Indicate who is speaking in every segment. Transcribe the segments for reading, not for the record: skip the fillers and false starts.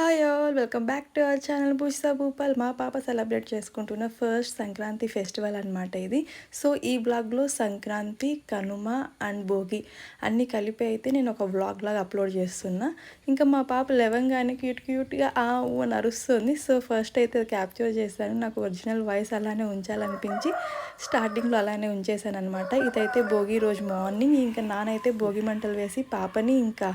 Speaker 1: Hi all welcome back to our channel బుష్సా భూపాల్. మా పాప సెలబ్రేట్ చేసుకుంటున్న ఫస్ట్ సంక్రాంతి ఫెస్టివల్ అనమాట ఇది. సో ఈ బ్లాగ్లో సంక్రాంతి, కనుమ అండ్ భోగి అన్నీ కలిపి అయితే నేను ఒక వ్లాగ్ లాగా అప్లోడ్ చేస్తున్నా. ఇంకా మా పాప లేవంగానే క్యూట్గా అని అరుస్తుంది. సో ఫస్ట్ అయితే క్యాప్చర్ చేశాను. నాకు ఒరిజినల్ వాయిస్ అలానే ఉంచాలనిపించి స్టార్టింగ్లో అలానే ఉంచేసాను అనమాట. ఇదైతే భోగి రోజు మార్నింగ్. ఇంకా నానైతే భోగి మంటలు వేసి పాపని ఇంకా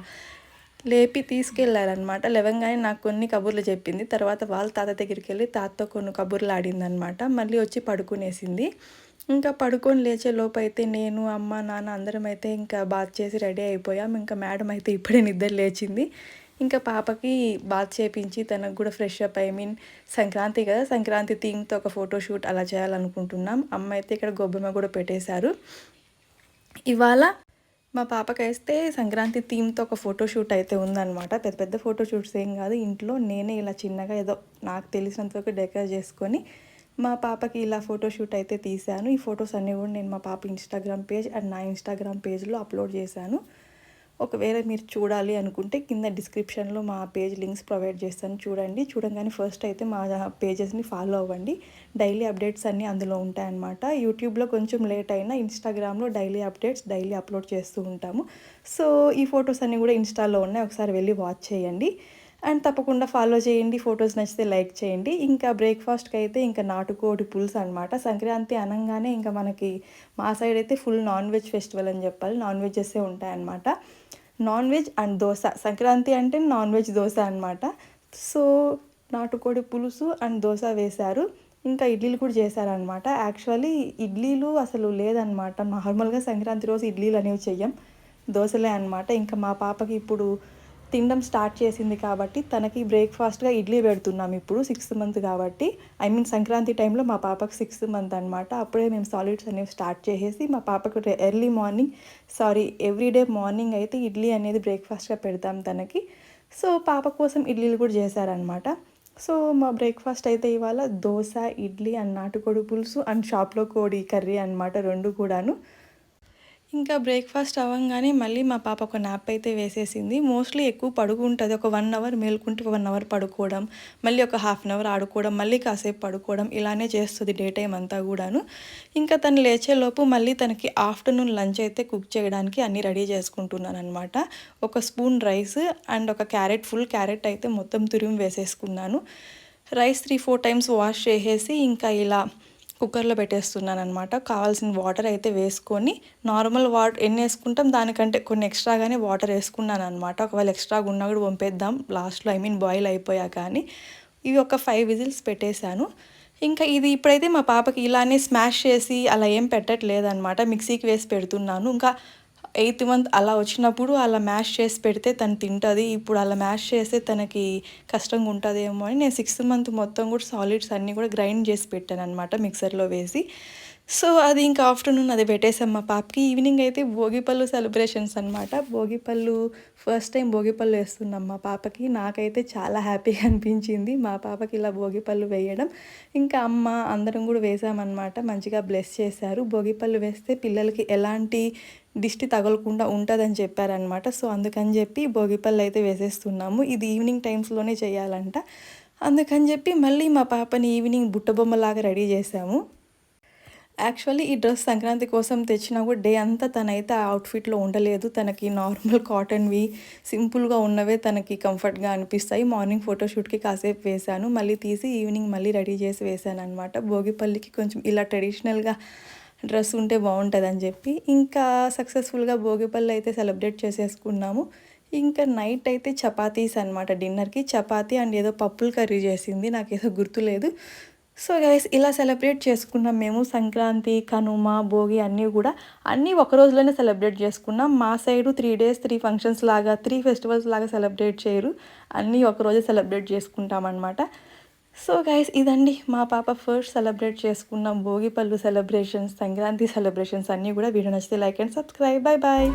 Speaker 1: లేపి తీసుకెళ్ళారనమాట. లేవంగానే నాకు కొన్ని కబుర్లు చెప్పింది. తర్వాత వాళ్ళ తాత దగ్గరికి వెళ్ళి తాతతో కొన్ని కబుర్లు ఆడిందనమాట. మళ్ళీ వచ్చి పడుకునేసింది. ఇంకా పడుకొని లేచే లోపు అయితే నేను, అమ్మ, నాన్న అందరం అయితే ఇంకా బాత్ చేసి రెడీ అయిపోయాం. ఇంకా మేడం అయితే ఇప్పుడే నిద్ర లేచింది. ఇంకా పాపకి బాత్ చేపించి తనకు కూడా ఫ్రెష్ అప్ సంక్రాంతి కదా, సంక్రాంతి థీమ్తో ఒక ఫోటోషూట్ అలా చేయాలనుకుంటున్నాం. అమ్మ అయితే ఇక్కడ గొబ్బెమ్మ కూడా పెట్టేశారు. ఇవాళ మా పాపకైతే సంక్రాంతి థీమ్తో ఒక ఫోటోషూట్ అయితే ఉందన్నమాట. పెద్ద పెద్ద ఫోటోషూట్స్ ఏం కాదు, ఇంట్లో నేనే ఇలా చిన్నగా ఏదో నాకు తెలిసినంతవరకు డెకరేట్ చేసుకొని మా పాపకి ఇలా ఫోటోషూట్ అయితే తీశాను. ఈ ఫొటోస్ అన్నీ కూడా నేను మా పాప ఇన్స్టాగ్రామ్ పేజ్ అండ్ నా ఇన్స్టాగ్రామ్ పేజ్లో అప్లోడ్ చేశాను. ఒకవేళ మీరు చూడాలి అనుకుంటే కింద డిస్క్రిప్షన్లో మా పేజ్ లింక్స్ ప్రొవైడ్ చేస్తాను, చూడండి. చూడంగానే ఫస్ట్ అయితే మా పేజెస్ని ఫాలో అవ్వండి. డైలీ అప్డేట్స్ అన్నీ అందులో ఉంటాయన్నమాట. యూట్యూబ్లో కొంచెం లేట్ అయినా ఇన్స్టాగ్రామ్లో డైలీ అప్డేట్స్ డైలీ అప్లోడ్ చేస్తూ ఉంటాము. సో ఈ ఫొటోస్ అన్నీ కూడా ఇన్స్టాలో ఉన్నాయి, ఒకసారి వెళ్ళి వాచ్ చేయండి. అండ్ తప్పకుండా ఫాలో చేయండి. ఫొటోస్ నచ్చితే లైక్ చేయండి. ఇంకా బ్రేక్ఫాస్ట్కి అయితే ఇంకా నాటుకోడి పులుసు అనమాట. సంక్రాంతి అనగానే ఇంకా మనకి మా సైడ్ అయితే ఫుల్ నాన్ వెజ్ ఫెస్టివల్ అని చెప్పాలి. నాన్ వెజ్జెస్సే ఉంటాయన్నమాట. Non veg and dosa. Sankranti అంటే నాన్ వెజ్ దోశ అనమాట. సో నాటుకోడి పులుసు అండ్ దోశ వేశారు. ఇంకా ఇడ్లీలు కూడా చేశారనమాట. యాక్చువల్లీ ఇడ్లీలు అసలు లేదనమాట. నార్మల్గా సంక్రాంతి రోజు ఇడ్లీలు అనేవి చెయ్యం, దోశలే అనమాట. ఇంకా మా పాపకి ఇప్పుడు తినడం స్టార్ట్ చేసింది కాబట్టి తనకి బ్రేక్ఫాస్ట్గా ఇడ్లీ పెడుతున్నాం. ఇప్పుడు 6th మంత్ కాబట్టి, సంక్రాంతి టైంలో మా పాపకు 6th మంత్ అనమాట. అప్పుడే మేము సాలిడ్స్ అనేవి స్టార్ట్ చేసేసి మా పాపకు ఎవ్రీడే మార్నింగ్ అయితే ఇడ్లీ అనేది బ్రేక్ఫాస్ట్గా పెడతాం తనకి. సో పాప కోసం ఇడ్లీలు కూడా చేశారనమాట. సో మా బ్రేక్ఫాస్ట్ అయితే ఇవాళ దోశ, ఇడ్లీ అండ్ నాటుకోడి పులుసు అండ్ షాప్లో కోడి కర్రీ అనమాట, రెండు కూడాను. ఇంకా బ్రేక్ఫాస్ట్ అవ్వగానే మళ్ళీ మా పాప ఒక నాప్ అయితే వేసేసింది. మోస్ట్లీ ఎక్కువ పడుకుంటుంది. ఒక 1 అవర్ మేలుకుంటే 1 అవర్ పడుకోవడం, మళ్ళీ ఒక హాఫ్ అన్ అవర్ ఆడుకోవడం, మళ్ళీ కాసేపు పడుకోవడం, ఇలానే చేస్తుంది డే టైం అంతా కూడాను. ఇంకా తను లేచేలోపు మళ్ళీ తనకి ఆఫ్టర్నూన్ లంచ్ అయితే కుక్ చేయడానికి అన్నీ రెడీ చేసుకుంటున్నాను అనమాట. ఒక స్పూన్ రైస్ అండ్ ఒక ఫుల్ క్యారెట్ అయితే మొత్తం తురిమి వేసేసుకున్నాను. రైస్ 3-4 టైమ్స్ వాష్ చేసేసి ఇంకా ఇలా కుక్కర్లో పెట్టేస్తున్నాను అనమాట. కావాల్సిన వాటర్ అయితే వేసుకొని, నార్మల్ వాటర్ ఎన్ని వేసుకుంటాం దానికంటే కొన్ని ఎక్స్ట్రాగానే వాటర్ వేసుకున్నాను అనమాట. ఒకవేళ ఎక్స్ట్రాగా ఉన్నా కూడా పంపేద్దాం లాస్ట్లో, బాయిల్ అయిపోయా. కానీ ఇవి ఒక 5 విజిల్స్ పెట్టేశాను. ఇంకా ఇది ఇప్పుడైతే మా పాపకి ఇలానే స్మాష్ చేసి అలా ఏం పెట్టట్లేదనమాట, మిక్సీకి వేసి పెడుతున్నాను. ఇంకా 8th మంత్ అలా వచ్చినప్పుడు అలా మ్యాష్ చేసి పెడితే తను తింటుంది. ఇప్పుడు అలా మ్యాష్ చేస్తే తనకి కష్టంగా ఉంటుందేమో అని నేను 6th మంత్ మొత్తం కూడా సాలిడ్స్ అన్నీ కూడా గ్రైండ్ చేసి పెట్టాను అనమాట మిక్సర్లో వేసి. సో అది ఇంకా ఆఫ్టర్నూన్ అది పెట్టేసాం మా పాపకి. ఈవినింగ్ అయితే భోగిపళ్ళు సెలబ్రేషన్స్ అనమాట. భోగిపళ్ళు ఫస్ట్ టైం భోగిపళ్ళు వేస్తున్నాం మా పాపకి. నాకైతే చాలా హ్యాపీగా అనిపించింది మా పాపకి ఇలా భోగిపళ్ళు వేయడం. ఇంకా అమ్మ అందరం కూడా వేసామన్నమాట. మంచిగా బ్లెస్ చేశారు. భోగిపళ్ళు వేస్తే పిల్లలకి ఎలాంటి దిష్టి తగలకుండా ఉంటుందని చెప్పారనమాట. సో అందుకని చెప్పి భోగిపళ్ళు అయితే వేసేస్తున్నాము. ఇది ఈవినింగ్ టైమ్స్లోనే చేయాలంట. అందుకని చెప్పి మళ్ళీ మా పాపని ఈవినింగ్ బుట్టబొమ్మలాగా రెడీ చేసాము. యాక్చువల్లీ ఈ డ్రెస్ సంక్రాంతి కోసం తెచ్చినా కూడా డే అంతా తనైతే ఆ అవుట్ఫిట్లో ఉండలేదు. తనకి నార్మల్ కాటన్వి సింపుల్గా ఉన్నవే తనకి కంఫర్ట్గా అనిపిస్తాయి. మార్నింగ్ ఫోటోషూట్కి కాసేపు వేశాను, మళ్ళీ తీసి ఈవినింగ్ మళ్ళీ రెడీ చేసి వేశాను అనమాట. భోగిపల్లికి కొంచెం ఇలా ట్రెడిషనల్గా డ్రెస్ ఉంటే బాగుంటుందని చెప్పి ఇంకా సక్సెస్ఫుల్గా భోగిపల్లి అయితే సెలబ్రేట్ చేసేసుకున్నాము. ఇంకా నైట్ అయితే చపాతీస్ అనమాట. డిన్నర్కి చపాతీ అండ్ ఏదో పప్పుల కర్రీ చేసింది, నాకేదో గుర్తులేదు. సో గైస్ ఇలా సెలబ్రేట్ చేసుకున్నాం మేము సంక్రాంతి, కనుమ, భోగి అన్నీ ఒక రోజులోనే సెలబ్రేట్ చేసుకున్నాం. మా సైడు 3 days 3 ఫంక్షన్స్ లాగా 3 ఫెస్టివల్స్ లాగా సెలబ్రేట్ చేయరు, అన్నీ ఒకరోజే సెలబ్రేట్ చేసుకుంటాం అనమాట. సో గైస్ ఇదండి మా పాప ఫస్ట్ సెలబ్రేట్ చేసుకున్నాం భోగిపళ్ళు సెలబ్రేషన్స్, సంక్రాంతి సెలబ్రేషన్స్ అన్నీ కూడా. వీడియో నచ్చితే like and subscribe. Bye bye.